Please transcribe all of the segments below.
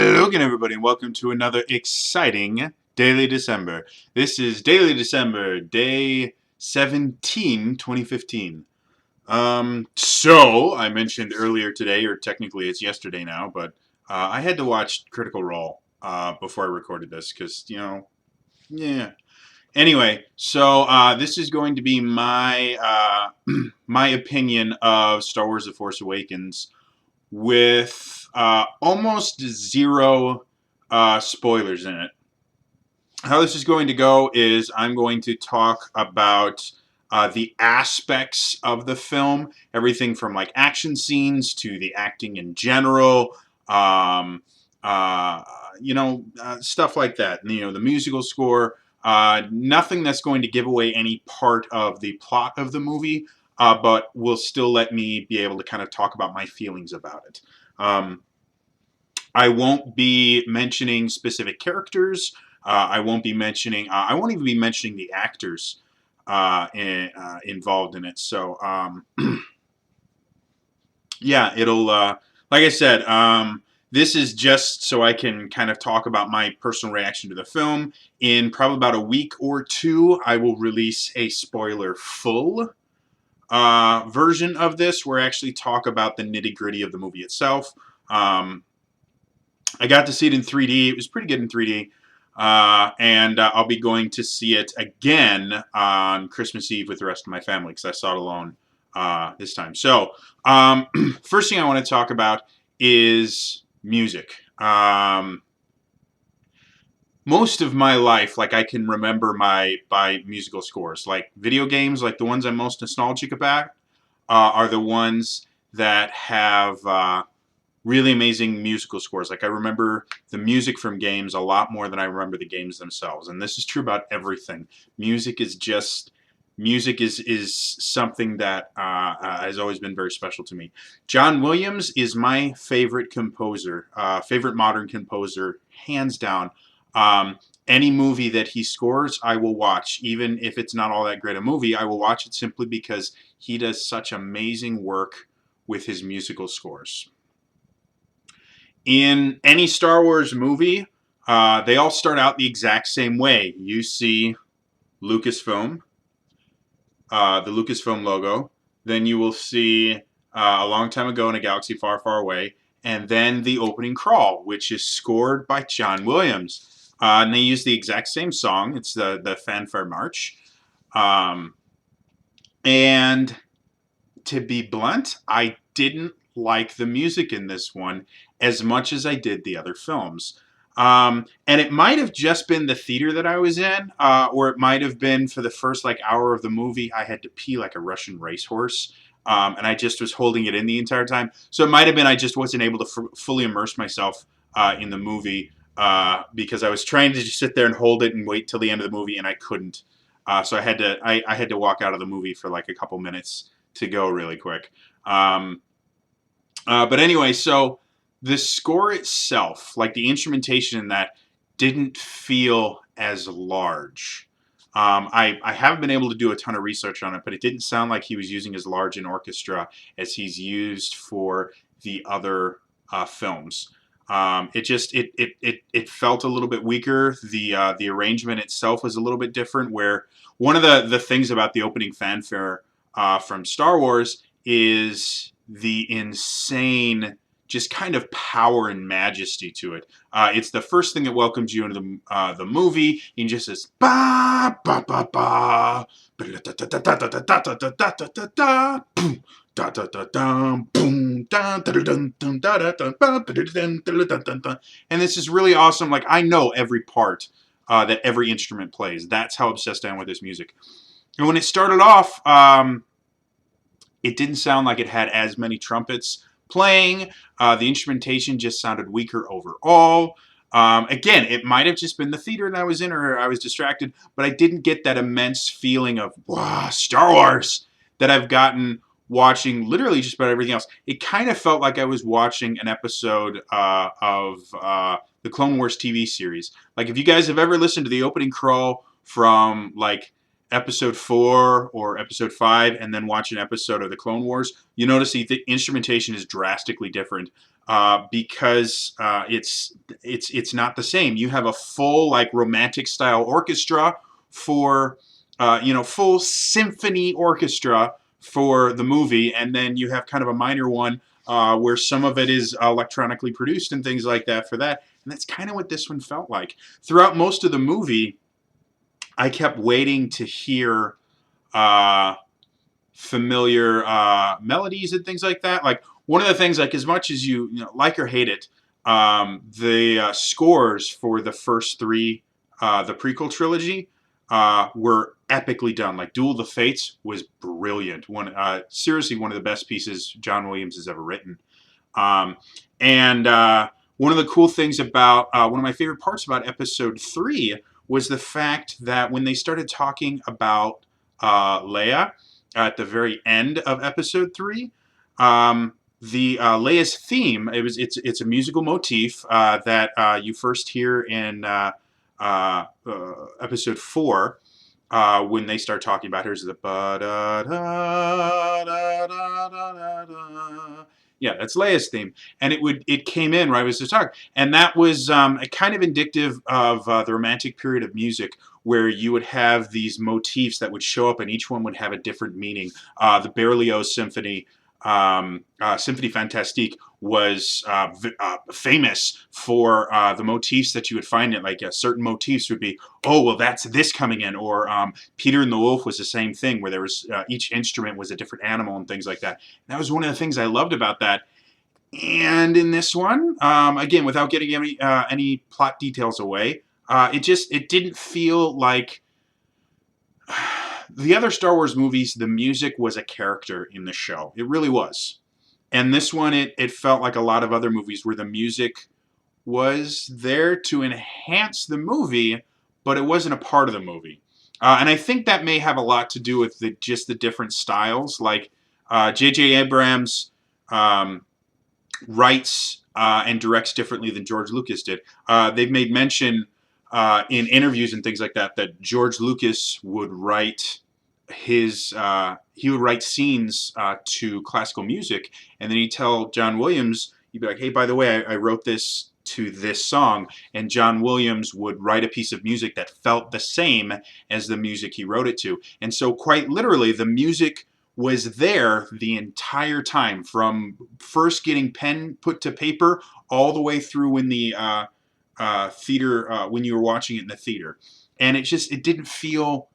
Hello again, everybody, and welcome to another exciting Daily December. This is Daily December, day 17, 2015. So, I mentioned earlier today, or technically it's yesterday now, but I had to watch Critical Role before I recorded this, because, yeah. Anyway, so this is going to be my my opinion of Star Wars: The Force Awakens with almost zero spoilers in it. How this is going to go is I'm going to talk about the aspects of the film, everything from like action scenes to the acting in general, um, stuff like that. The musical score. Nothing that's going to give away any part of the plot of the movie, but will still let me be able to kind of talk about my feelings about it. Um, I won't be mentioning specific characters. I won't be mentioning. I won't even be mentioning the actors involved in it. So yeah, it'll. Like I said, this is just so I can kind of talk about my personal reaction to the film. In probably about a week or two, I will release a spoiler full version of this, where I actually talk about the nitty gritty of the movie itself. I got to see it in 3D. It was pretty good in 3D. And I'll be going to see it again on Christmas Eve with the rest of my family because I saw it alone this time. So, first thing I want to talk about is music. Most of my life, like I can remember by musical scores. Like video games, like the ones I'm most nostalgic about, are the ones that have really amazing musical scores. Like I remember the music from games a lot more than I remember the games themselves. And this is true about everything. Music is something that has always been very special to me. John Williams is my favorite composer, favorite modern composer, hands down. Any movie that he scores, I will watch. Even if it's not all that great a movie, I will watch it simply because he does such amazing work with his musical scores. In any Star Wars movie, they all start out the exact same way. You see Lucasfilm, the Lucasfilm logo. Then you will see A Long Time Ago in a Galaxy Far, Far Away. And then the opening crawl, which is scored by John Williams. And they use the exact same song. It's the Fanfare March. And to be blunt, I didn't like the music in this one as much as I did the other films. And it might have just been the theater that I was in, or it might have been for the first hour of the movie, I had to pee like a Russian racehorse. And I just was holding it in the entire time. So it might have been I just wasn't able to fully immerse myself in the movie because I was trying to just sit there and hold it and wait till the end of the movie, and I couldn't. So I had to walk out of the movie for like a couple minutes to go really quick. But anyway, so the score itself, like the instrumentation in that, didn't feel as large. I haven't been able to do a ton of research on it, but it didn't sound like he was using as large an orchestra as he's used for the other films. It felt a little bit weaker. The arrangement itself was a little bit different. Where one of the things about the opening fanfare from Star Wars is the insane just kind of power and majesty to it. It's the first thing that welcomes you into the movie. And just says ba ba ba ba, and this is really awesome. Like I know every part that every instrument plays. That's how obsessed I am with this music. And when it started off, it didn't sound like it had as many trumpets playing. The instrumentation just sounded weaker overall. Again, it might have just been the theater that I was in, or I was distracted, but I didn't get that immense feeling of, wow, Star Wars, that I've gotten watching literally just about everything else. It kind of felt like I was watching an episode of the Clone Wars TV series. Like, if you guys have ever listened to the opening crawl from, like, episode 4 or episode 5 and then watch an episode of the Clone Wars, you notice the instrumentation is drastically different because it's not the same. You have a full like romantic style orchestra for full symphony orchestra for the movie, and then you have kind of a minor one where some of it is electronically produced and things like that for that. And that's kind of what this one felt like. Throughout most of the movie, I kept waiting to hear familiar melodies and things like that. Like one of the things, like as much as you like or hate it, the scores for the first 3, the prequel trilogy, were epically done. Like Duel of the Fates was brilliant. Seriously, one of the best pieces John Williams has ever written. And one of the cool things about one of my favorite parts about Episode 3 was the fact that when they started talking about Leia at the very end of Episode 3, the Leia's theme, it's a musical motif that you first hear in Episode 4 when they start talking about her. Is the ba da da da da da da. Yeah, that's Leia's theme, and it came in right as the talk, and that was a kind of indicative of the Romantic period of music, where you would have these motifs that would show up, and each one would have a different meaning. The Berlioz Symphony, Symphonie Fantastique, was famous for the motifs that you would find in, like certain motifs would be, oh, well, that's this coming in, or Peter and the Wolf was the same thing, where there was each instrument was a different animal and things like that. And that was one of the things I loved about that. And in this one, again, without getting any plot details away, it didn't feel like the other Star Wars movies. The music was a character in the show. It really was. And this one, it felt like a lot of other movies where the music was there to enhance the movie, but it wasn't a part of the movie. And I think that may have a lot to do with just the different styles. Like J.J. Abrams writes and directs differently than George Lucas did. They've made mention in interviews and things like that George Lucas would write he would write scenes to classical music, and then he'd tell John Williams, he'd be like, hey, by the way, I wrote this to this song, and John Williams would write a piece of music that felt the same as the music he wrote it to. And so quite literally, the music was there the entire time, from first getting pen put to paper all the way through when the theater, when you were watching it in the theater. And it didn't feel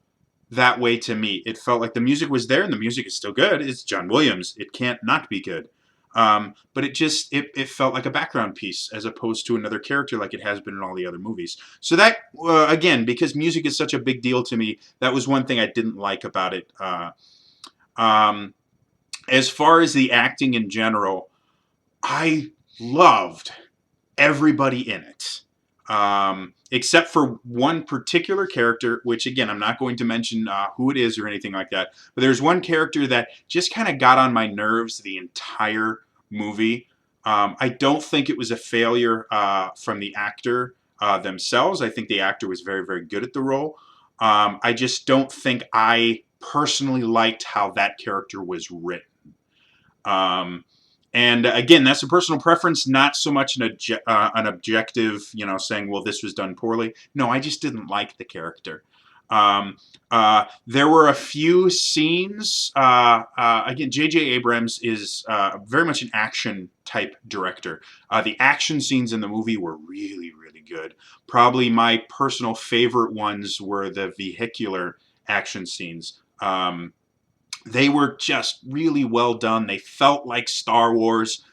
that way to me. It felt like the music was there, and the music is still good. It's John Williams. It can't not be good. But it felt like a background piece as opposed to another character like it has been in all the other movies. So that, again, because music is such a big deal to me, that was one thing I didn't like about it. As far as the acting in general, I loved everybody in it. Except for one particular character, which again, I'm not going to mention who it is or anything like that, but there's one character that just kind of got on my nerves the entire movie. I don't think it was a failure from the actor themselves. I think the actor was very, very good at the role. I just don't think I personally liked how that character was written. And again, that's a personal preference, not so much an objective, saying, well, this was done poorly. No, I just didn't like the character. There were a few scenes. Again, J.J. Abrams is very much an action type director. The action scenes in the movie were really, really good. Probably my personal favorite ones were the vehicular action scenes. They were just really well done. They felt like Star Wars.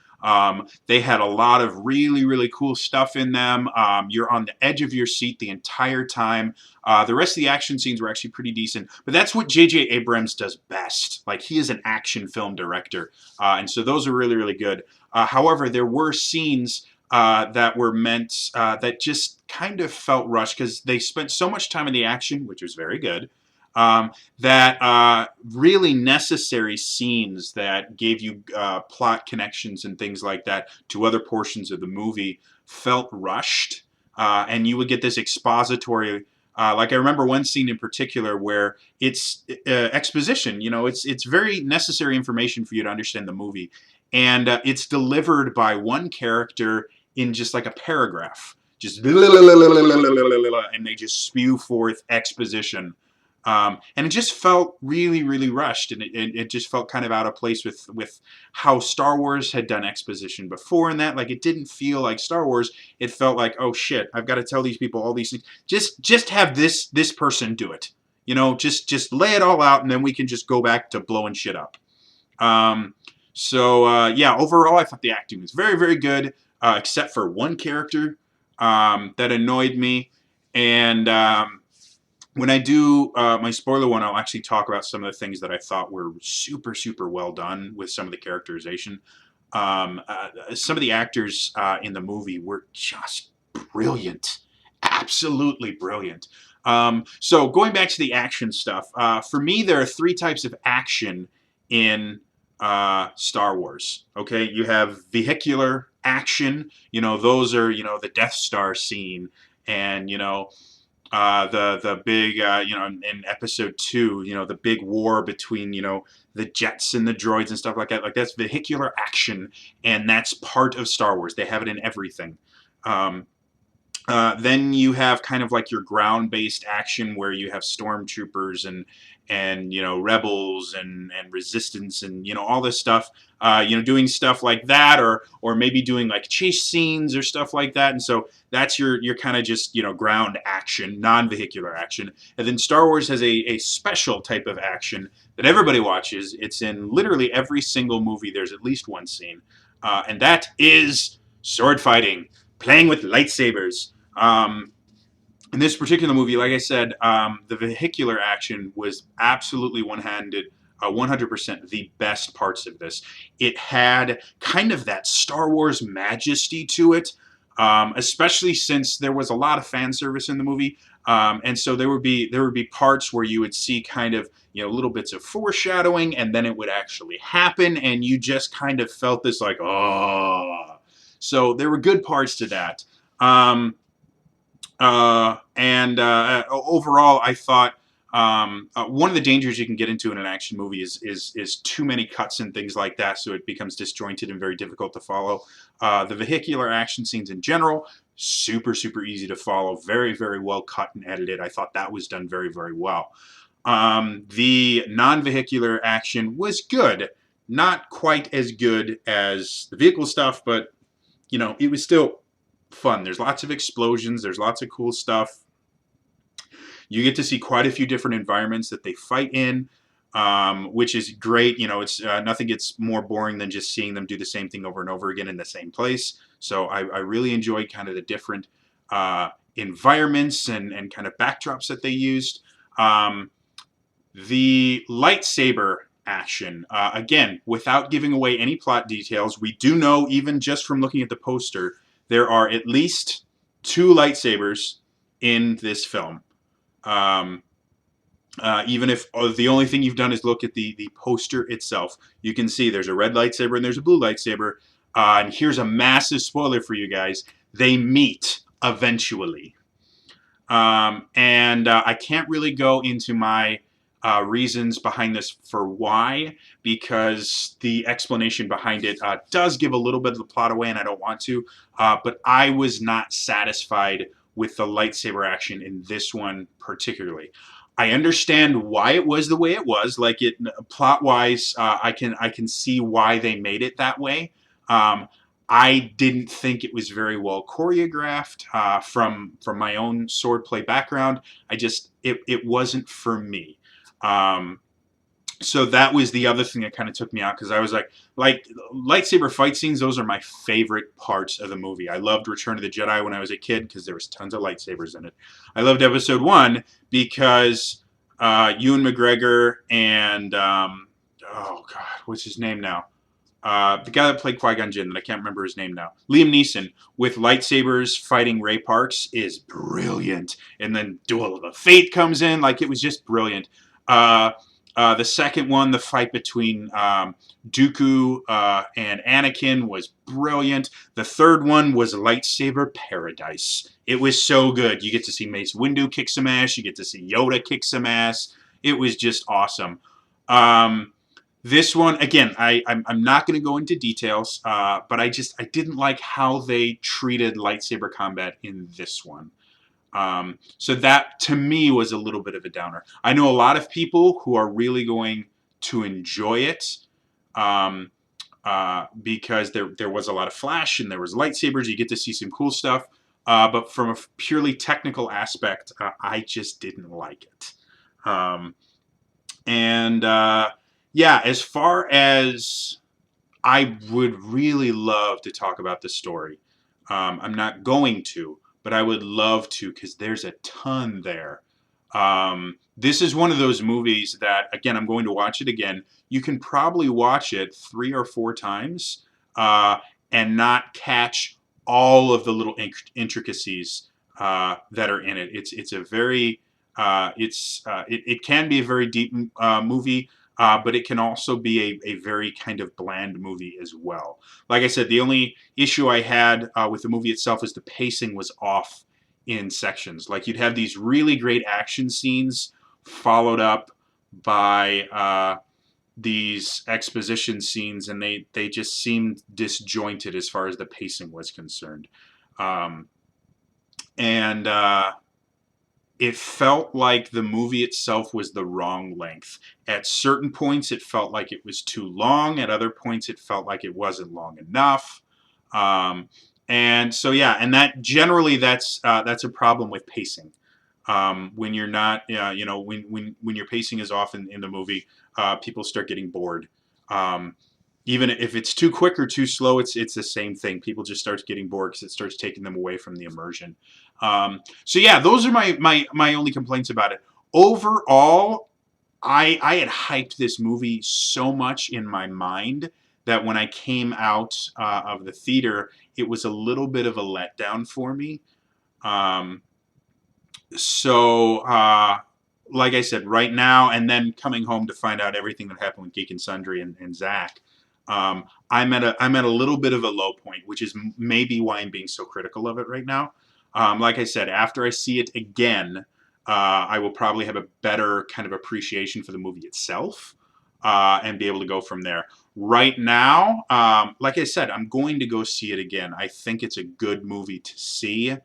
They had a lot of really, really cool stuff in them. You're on the edge of your seat the entire time. The rest of the action scenes were actually pretty decent. But that's what J.J. Abrams does best. Like, he is an action film director. And so those are really, really good. However, there were scenes that were meant that just kind of felt rushed because they spent so much time in the action, which was very good. That really necessary scenes that gave you plot connections and things like that to other portions of the movie felt rushed. And you would get this expository Like I remember one scene in particular where it's exposition. You know, it's very necessary information for you to understand the movie, and it's delivered by one character in just like a paragraph, just and they just spew forth exposition. And it just felt really, really rushed, and it just felt kind of out of place with how Star Wars had done exposition before. And that, like, it didn't feel like Star Wars. It felt like, oh shit, I've got to tell these people all these things. Just have this person do it. You know, just lay it all out, and then we can just go back to blowing shit up. Yeah, overall, I thought the acting was very, very good, except for one character that annoyed me, and when I do my spoiler one, I'll actually talk about some of the things that I thought were super, super well done with some of the characterization. Some of the actors in the movie were just brilliant, absolutely brilliant. So going back to the action stuff, for me, there are three types of action in Star Wars. Okay, you have vehicular action. You know, those are, you know, the Death Star scene, and you know, the big you know, in episode 2, you know, the big war between, you know, the jets and the droids and stuff like that. Like, that's vehicular action, and that's part of Star Wars. They have it in everything. Um, then you have kind of like your ground-based action where you have stormtroopers and you know, rebels and resistance and, you know, all this stuff. You know, doing stuff like that, or maybe doing like chase scenes or stuff like that. And so that's your kind of just, you know, ground action, non-vehicular action. And then Star Wars has a special type of action that everybody watches. It's in literally every single movie. There's at least one scene, and that is sword fighting, playing with lightsabers. In this particular movie, like I said, the vehicular action was absolutely one-handed, 100% the best parts of this. It had kind of that Star Wars majesty to it, especially since there was a lot of fan service in the movie, and so there would be parts where you would see kind of, you know, little bits of foreshadowing, and then it would actually happen, and you just kind of felt this like, oh. So there were good parts to that. And overall, I thought one of the dangers you can get into in an action movie is too many cuts and things like that, so it becomes disjointed and very difficult to follow. The vehicular action scenes in general, super, super easy to follow, very, very well cut and edited. I thought that was done very, very well. The non-vehicular action was good, not quite as good as the vehicle stuff, but you know, it was still fun. There's lots of explosions. There's lots of cool stuff. You get to see quite a few different environments that they fight in, which is great. You know, it's nothing gets more boring than just seeing them do the same thing over and over again in the same place. So I really enjoyed kind of the different environments and kind of backdrops that they used. The lightsaber action, again, without giving away any plot details, we do know, even just from looking at the poster, there are at least 2 lightsabers in this film. Even if the only thing you've done is look at the poster itself, you can see there's a red lightsaber and there's a blue lightsaber. And here's a massive spoiler for you guys. They meet eventually. And I can't really go into my reasons behind this for why, because the explanation behind it does give a little bit of the plot away, and I don't want to. But I was not satisfied with the lightsaber action in this one particularly. I understand why it was the way it was. Like, it plot-wise, I can see why they made it that way. I didn't think it was very well choreographed from my own swordplay background. It wasn't for me. So that was the other thing that kind of took me out, because I was like lightsaber fight scenes, those are my favorite parts of the movie. I loved Return of the Jedi when I was a kid because there was tons of lightsabers in it. I loved Episode 1 because Ewan McGregor and oh god, what's his name now? The guy that played Qui-Gon Jinn, that I can't remember his name now, Liam Neeson, with lightsabers fighting Ray Parks is brilliant. And then Duel of the Fate comes in, like, it was just brilliant. The second one, the fight between Dooku and Anakin, was brilliant. The third one was lightsaber paradise. It was so good. You get to see Mace Windu kick some ass. You get to see Yoda kick some ass. It was just awesome. This one, again, I'm not going to go into details, but I didn't like how they treated lightsaber combat in this one. So that, to me, was a little bit of a downer. I know a lot of people who are really going to enjoy it because there was a lot of flash and there was lightsabers. You get to see some cool stuff. But from a purely technical aspect, I just didn't like it. Yeah, as far as I would really love to talk about the story, I'm not going to, but I would love to because there's a ton there. This is one of those movies that, again, I'm going to watch it again. You can probably watch it 3 or 4 times and not catch all of the little intricacies that are in it. It's a very it can be a very deep movie. But it can also be a very kind of bland movie as well. Like I said, the only issue I had with the movie itself is the pacing was off in sections. Like you'd have these really great action scenes followed up by these exposition scenes, and they just seemed disjointed as far as the pacing was concerned. Um, and It felt like the movie itself was the wrong length. At certain points, it felt like it was too long. At other points, it felt like it wasn't long enough. And so, yeah, and that generally that's a problem with pacing. When you're not, when your pacing is off in the movie, people start getting bored. Even if it's too quick or too slow, it's the same thing. People just start getting bored because it starts taking them away from the immersion. So yeah, those are my only complaints about it. Overall, I had hyped this movie so much in my mind that when I came out of the theater, it was a little bit of a letdown for me. Um, so, like I said, right now, and then coming home to find out everything that happened with Geek and Sundry and Zach, I'm at a little bit of a low point, which is maybe why I'm being so critical of it right now. Like I said, after I see it again, I will probably have a better kind of appreciation for the movie itself and be able to go from there. Right now, like I said, I'm going to go see it again. I think it's a good movie to see.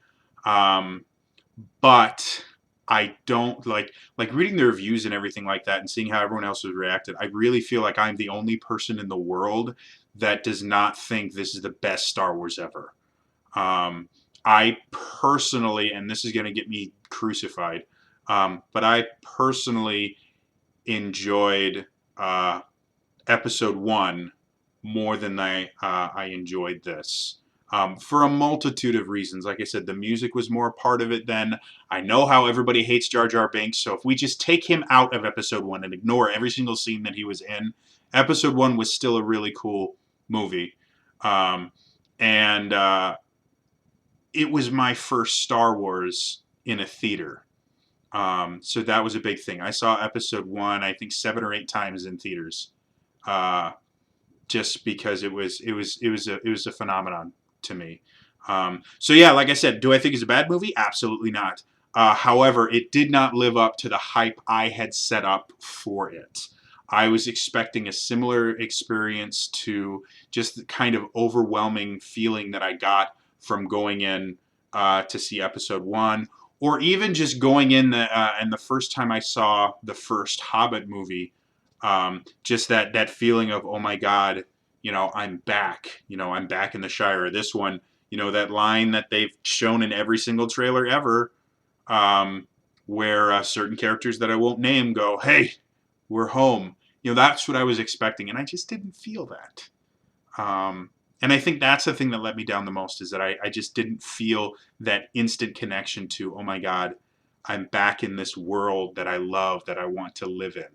But I don't like reading the reviews and everything like that and seeing how everyone else has reacted. I really feel like I'm the only person in the world that does not think this is the best Star Wars ever. I personally, and this is going to get me crucified, but I personally enjoyed Episode 1 more than I enjoyed this. For a multitude of reasons. Like I said, the music was more a part of it then. I know how everybody hates Jar Jar Binks, so if we just take him out of Episode 1 and ignore every single scene that he was in, Episode 1 was still a really cool movie. And It was my first Star Wars in a theater. So that was a big thing. I saw Episode 1, I think 7 or 8 times in theaters. Just because it was a phenomenon to me. So yeah, like I said, do I think it's a bad movie? Absolutely not. However, it did not live up to the hype I had set up for it. I was expecting a similar experience to just the kind of overwhelming feeling that I got from going in to see Episode 1, or even just going in and the first time I saw the first Hobbit movie, just that feeling of, oh my God, I'm back. I'm back in the Shire. This one, that line that they've shown in every single trailer ever, where certain characters that I won't name go, "Hey, we're home." That's what I was expecting, and I just didn't feel that. And I think that's the thing that let me down the most, is that I just didn't feel that instant connection to, oh my God, I'm back in this world that I love, that I want to live in.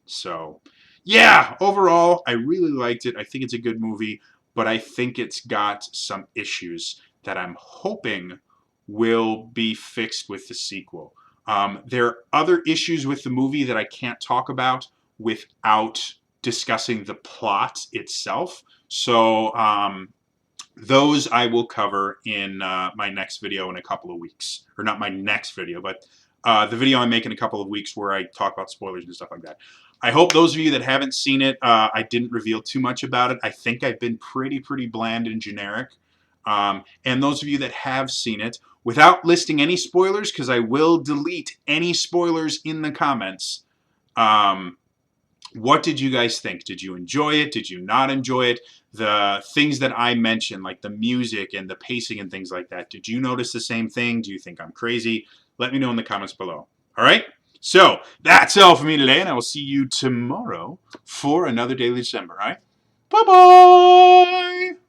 So, yeah, overall, I really liked it. I think it's a good movie, but I think it's got some issues that I'm hoping will be fixed with the sequel. There are other issues with the movie that I can't talk about without discussing the plot itself. So those I will cover in my next video in a couple of weeks. Or not my next video, but the video I make in a couple of weeks where I talk about spoilers and stuff like that. I hope those of you that haven't seen it, I didn't reveal too much about it. I think I've been pretty bland and generic. And those of you that have seen it, without listing any spoilers, because I will delete any spoilers in the comments, what did you guys think? Did you enjoy it? Did you not enjoy it? The things that I mentioned, like the music and the pacing and things like that, did you notice the same thing? Do you think I'm crazy? Let me know in the comments below. All right? So, that's all for me today, and I will see you tomorrow for another Daily December. All right? Bye-bye!